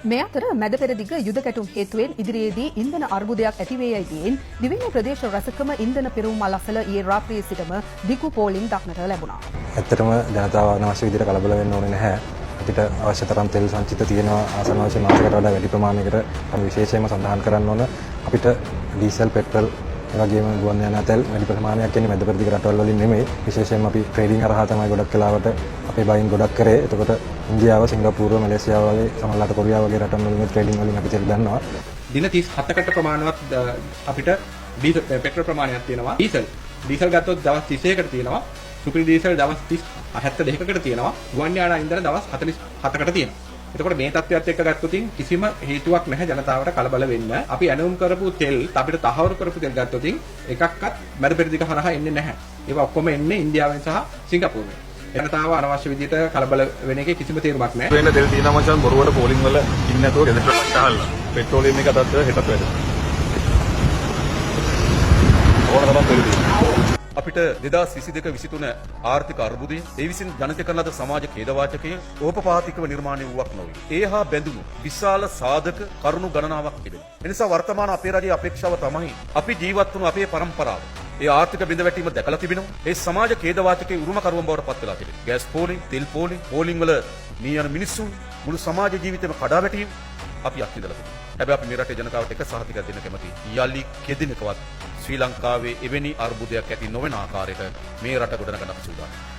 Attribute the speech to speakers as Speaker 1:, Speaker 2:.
Speaker 1: මේ අතර මැද පෙරදිග යුද ගැටුම් හේතුවෙන් ඉදිරියේදී ඉන්ධන අර්බුදයක් ඇතිවේ යයිදීන් දිවයින ප්‍රදේශ රසකම ඉන්ධන පිරවුම් අලසල ඊයේ රාත්‍රියේ සිටම දිගු පෝලිං දක්නට ලැබුණා.
Speaker 2: ඇත්තටම ජනතාව අනවශ්‍ය විදිහට කලබල වෙන්න ඕනේ නැහැ. අපිට අවශ්‍ය තරම් තෙල් සංචිත තියෙනවා ආසන්න අවශ්‍ය මාසයකට වඩා වැඩි ප්‍රමාණයකට විශේෂයෙන්ම සඳහන් කරන්න ඕන අපිට ඩීසල් පෙට්‍රල් වගේම ගුවන් යාන තෙල් වැඩි ප්‍රමාණයක් එන්නේ මැද පෙරදිග රටවල් වලින් නෙමෙයි විශේෂයෙන්ම අපි ට්‍රේඩින් හරහා තමයි ගොඩක් වෙලාවට අපේ බයින් ගොඩක් කරේ. එතකොට ඉන්දියාව, සිංගප්පූරුව, මැලේසියාව වගේ සමහරවිට කොරියාව වගේ රටවල් වලින් ට්‍රේඩින් වලින් අපි තෙල් ගන්නවා.
Speaker 3: දින 37කට ප්‍රමාණවත් අපිට පෙට්‍රල් ප්‍රමාණයක් තියෙනවා. ඩීසල් ගත්තොත් දවස් 31කට තියෙනවා. සුපිරි ඩීසල් දවස් 72කට තියෙනවා. ගුවන් යාන ඉන්ධන දවස් 47කට තියෙනවා. එතකොට මේ තත්ත්වයට එක්ක ගත්තොත් කිසිම හේතුවක් නැහැ ජනතාවට කලබල වෙන්න. අපි ඇනුම් කරපු තෙල් අපිට තහවුරු කරපු තෙල් ගත්තොත් එකක්වත් මැද පෙරදිග හරහා එන්නේ නැහැ. ඒවා ඔක්කොම එන්නේ ඉන්දියාවෙන් සහ සිංගප්පූරුවෙන්. ජනතාව අනවශ්‍ය විදිහට කලබල වෙන එකේ කිසිම තේරුමක් නැහැ.
Speaker 4: වෙන තෙල් තියෙනවා මචං බොරුවට පෝලිං වල ඉන්නේ නැතුව ගෙදරට ගහලා. පෙට්‍රෝලියම් එක අතත් හෙටත් වැඩ. ඕන තරම් තෙල් තියෙනවා.
Speaker 5: අපිට 2022-23 ආර්ථික අර්බුදය ඒ විසින් ජනිත කරන ලද සමාජ ඛේදවාචකයේ ඕපපාතිකව නිර්මාණය වූවක් නොවේ. ඒ හා බැඳුණු විශාල සාධක කරුණු ගණනාවක් තිබෙනවා. එනිසා වර්තමාන අපේ රජයේ අපේක්ෂාව තමයි අපි ජීවත් වුණු අපේ પરම්පරාව. ඒ ආර්ථික බිඳවැටීම දැකලා තිබෙනවා. ඒ සමාජ ඛේදවාචකයේ උරුමකරුවන් බවට පත් වෙලා තිබෙනවා. ගෑස් පෝලිං, තෙල් පෝලිං වල මේ යන මිනිස්සුන් මුළු සමාජ ජීවිතේම කඩාවැටීම අපි අත්විඳලා තිබෙනවා. හැබැයි අපි මේ රටේ ජනතාවට එක සහතිකයක් දෙන්න කැමතියි. යලි කෙදිනකවත් ශ්‍රී ලංකාවේ එවැනි අර්බුදයක් ඇති නොවන ආකාරයට මේ රට ගොඩනගන්න අපි සූදානම්.